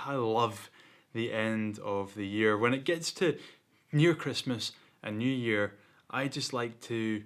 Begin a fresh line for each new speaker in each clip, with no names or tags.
I love the end of the year. When it gets to near Christmas and New Year, I just like to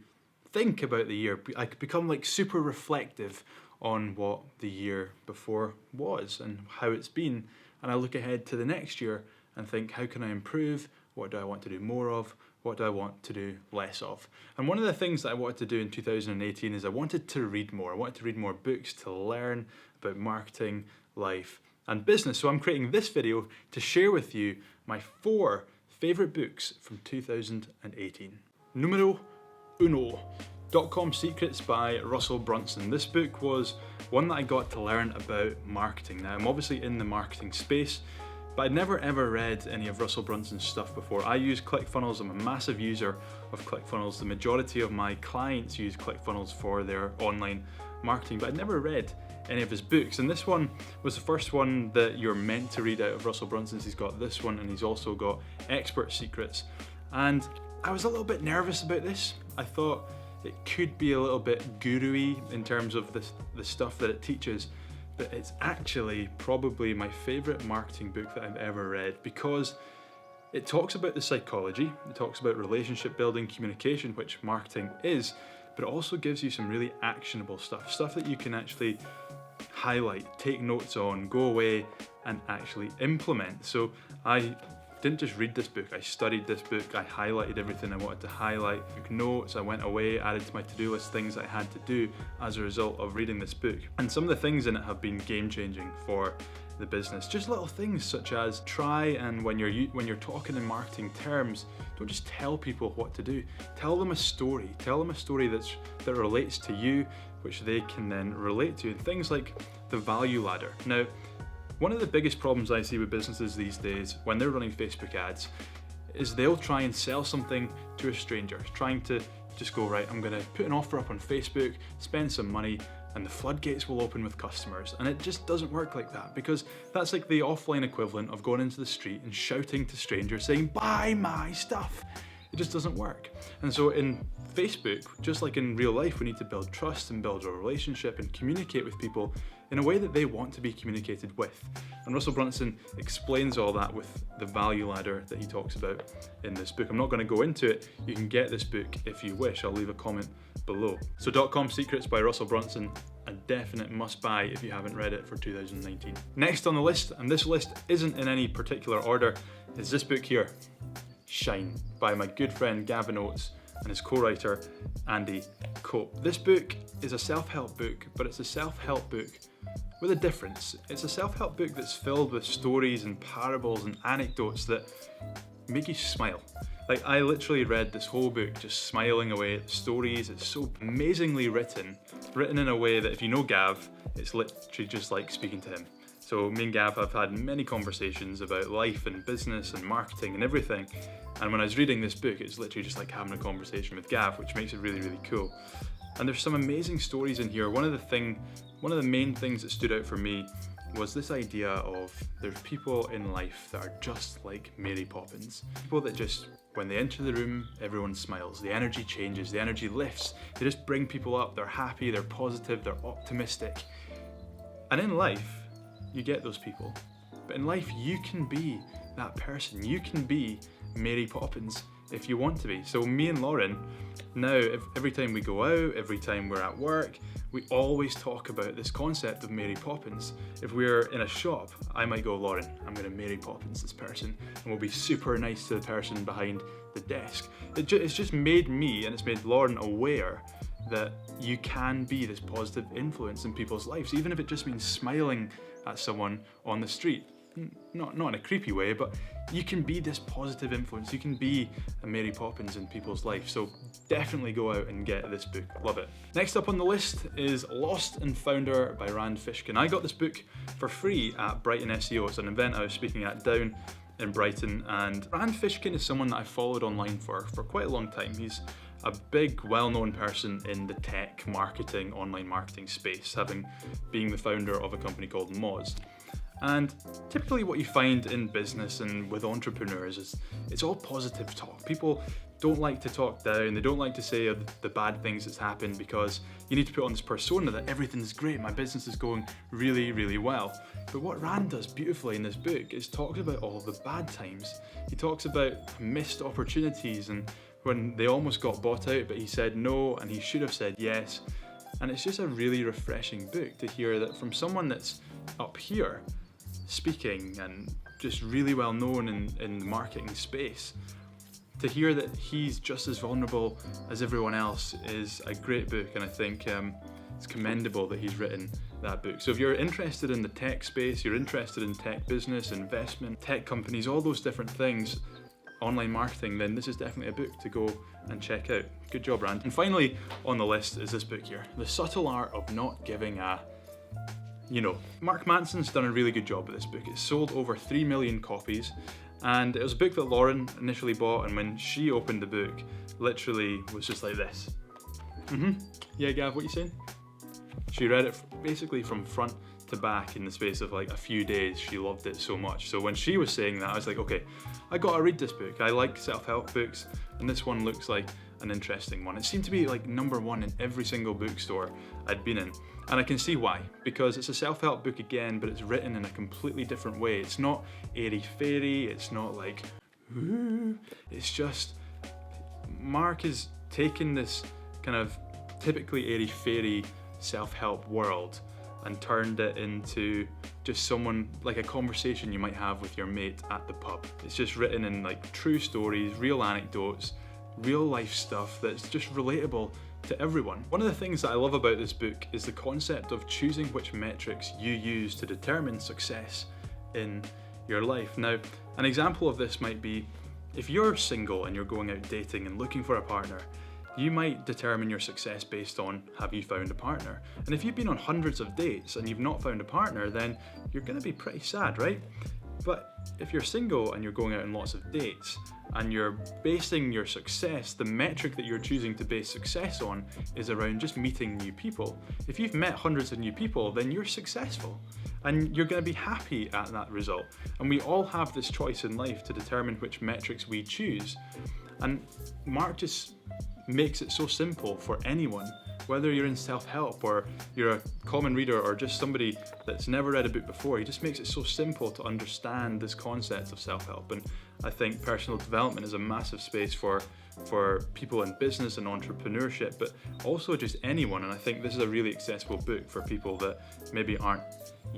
think about the year. I become like super reflective on what the year before was and how it's been. And I look ahead to the next year and think, how can I improve? What do I want to do more of? What do I want to do less of? And one of the things that I wanted to do in 2018 is I wanted to read more. I wanted to read more books to learn about marketing, life, and business. So I'm creating this video to share with you my 4 favorite books from 2018. Numero uno. Dot-Com Secrets by Russell Brunson. This book was one that I got to learn about marketing. Now, I'm obviously in the marketing space, but I'd never ever read any of Russell Brunson's stuff before. I use ClickFunnels. I'm a massive user of ClickFunnels. The majority of my clients use ClickFunnels for their online marketing, but I'd never read any of his books. And this one was the first one that you're meant to read out of Russell Brunson's. He's got this one, and he's also got Expert Secrets. And I was a little bit nervous about this. I thought it could be a little bit guru-y in terms of the stuff that it teaches, but it's actually probably my favorite marketing book that I've ever read, because it talks about the psychology, it talks about relationship building, communication, which marketing is, but it also gives you some really actionable stuff that you can actually highlight, take notes on, go away and actually implement. So I didn't just read this book, I studied this book, I highlighted everything I wanted to highlight, took notes, I went away, added to my to-do list things I had to do as a result of reading this book. And some of the things in it have been game-changing for the business. Just little things such as try and when you're talking in marketing terms, don't just tell people what to do. Tell them a story. Tell them a story that relates to you, which they can then relate to. And things like the value ladder. Now, one of the biggest problems I see with businesses these days when they're running Facebook ads is they'll try and sell something to a stranger, trying to just go, right, I'm gonna put an offer up on Facebook, spend some money, and the floodgates will open with customers. And it just doesn't work like that, because that's like the offline equivalent of going into the street and shouting to strangers saying, buy my stuff. It just doesn't work. And so in Facebook, just like in real life, we need to build trust and build a relationship and communicate with people in a way that they want to be communicated with. And Russell Brunson explains all that with the value ladder that he talks about in this book. I'm not going to go into it. You can get this book if you wish. I'll leave a comment below. So Dot-Com Secrets by Russell Brunson, a definite must buy if you haven't read it for 2019. Next on the list, and this list isn't in any particular order, is this book here, Shine, by my good friend Gavin Oates and his co-writer Andy Cope. This book is a self-help book, but it's a self-help book with a difference. It's a self-help book that's filled with stories and parables and anecdotes that make you smile. Like, I literally read this whole book just smiling away at the stories. It's so amazingly written in a way that if you know Gav, it's literally just like speaking to him. So me and Gav have had many conversations about life and business and marketing and everything. And when I was reading this book, it's literally just like having a conversation with Gav, which makes it really, really cool. And there's some amazing stories in here. One of the main things that stood out for me was this idea of there's people in life that are just like Mary Poppins. People that just, when they enter the room, everyone smiles. The energy changes, the energy lifts. They just bring people up, they're happy, they're positive, they're optimistic. And in life, you get those people. But in life, you can be that person. You can be Mary Poppins if you want to be. So me and Lauren, now every time we go out, every time we're at work, we always talk about this concept of Mary Poppins. If we're in a shop, I might go, Lauren, I'm gonna Mary Poppins this person, and we'll be super nice to the person behind the desk. It's just made me, and it's made Lauren aware that you can be this positive influence in people's lives, even if it just means smiling at someone on the street. Not in a creepy way, but you can be this positive influence. You can be a Mary Poppins in people's life. So definitely go out and get this book. Love it. Next up on the list is Lost and Founder by Rand Fishkin. I got this book for free at Brighton SEO. It's an event I was speaking at down in Brighton, and Rand Fishkin is someone that I followed online for quite a long time. He's a big, well-known person in the tech marketing, online marketing space, being the founder of a company called Moz. And typically what you find in business and with entrepreneurs is it's all positive talk. People don't like to talk down, they don't like to say the bad things that's happened, because you need to put on this persona that everything's great, my business is going really, really well. But what Rand does beautifully in this book is talks about all the bad times. He talks about missed opportunities and when they almost got bought out, but he said no and he should have said yes. And it's just a really refreshing book to hear that from someone that's up here speaking and just really well known in the marketing space. To hear that he's just as vulnerable as everyone else is a great book, and I think it's commendable that he's written that book. So if you're interested in the tech space, you're interested in tech business, investment, tech companies, all those different things, online marketing, then this is definitely a book to go and check out. Good job, Rand. And finally on the list is this book here, The Subtle Art of Not Giving a... Mark Manson's done a really good job with this book. It's sold over 3 million copies. And it was a book that Lauren initially bought, and when she opened the book, literally was just like this. Yeah, Gav, what you saying? She read it basically from front to back in the space of like a few days. She loved it so much. So when she was saying that, I was like, okay, I gotta read this book. I like self-help books, and this one looks like an interesting one. It seemed to be like #1 in every single bookstore I'd been in. And I can see why, because it's a self-help book again, but it's written in a completely different way. It's not airy-fairy, it's not like, ooh. It's just, Mark is taking this kind of typically airy-fairy self-help world and turned it into just someone, like a conversation you might have with your mate at the pub. It's just written in like true stories, real anecdotes, real life stuff that's just relatable to everyone. One of the things that I love about this book is the concept of choosing which metrics you use to determine success in your life. Now, an example of this might be if you're single and you're going out dating and looking for a partner, you might determine your success based on, have you found a partner? And if you've been on hundreds of dates and you've not found a partner, then you're gonna be pretty sad, right? But if you're single and you're going out on lots of dates and you're basing your success, the metric that you're choosing to base success on is around just meeting new people. If you've met hundreds of new people, then you're successful and you're going to be happy at that result. And we all have this choice in life to determine which metrics we choose. And Mark just makes it so simple for anyone, whether you're in self-help or you're a common reader or just somebody that's never read a book before. He just makes it so simple to understand this concept of self-help. And I think personal development is a massive space for people in business and entrepreneurship, but also just anyone. And I think this is a really accessible book for people that maybe aren't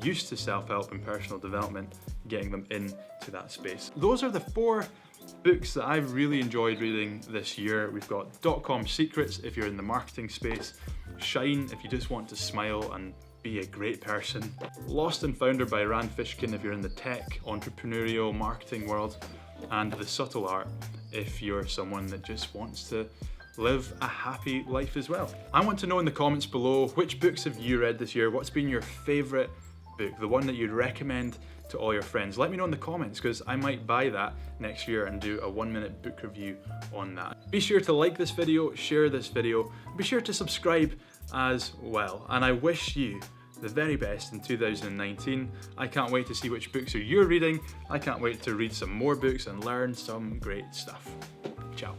used to self-help and personal development, getting them into that space. Those are the 4 books that I've really enjoyed reading this year. We've got Dot-Com Secrets if you're in the marketing space, Shine if you just want to smile and be a great person, Lost and Founder by Rand Fishkin if you're in the tech, entrepreneurial, marketing world, and The Subtle Art if you're someone that just wants to live a happy life as well. I want to know in the comments below, which books have you read this year? What's been your favorite book, the one that you'd recommend to all your friends? Let me know in the comments, because I might buy that next year and do a 1-minute book review on that. Be sure to like this video, share this video, be sure to subscribe as well. And I wish you the very best in 2019. I can't wait to see which books you're reading. I can't wait to read some more books and learn some great stuff. Ciao.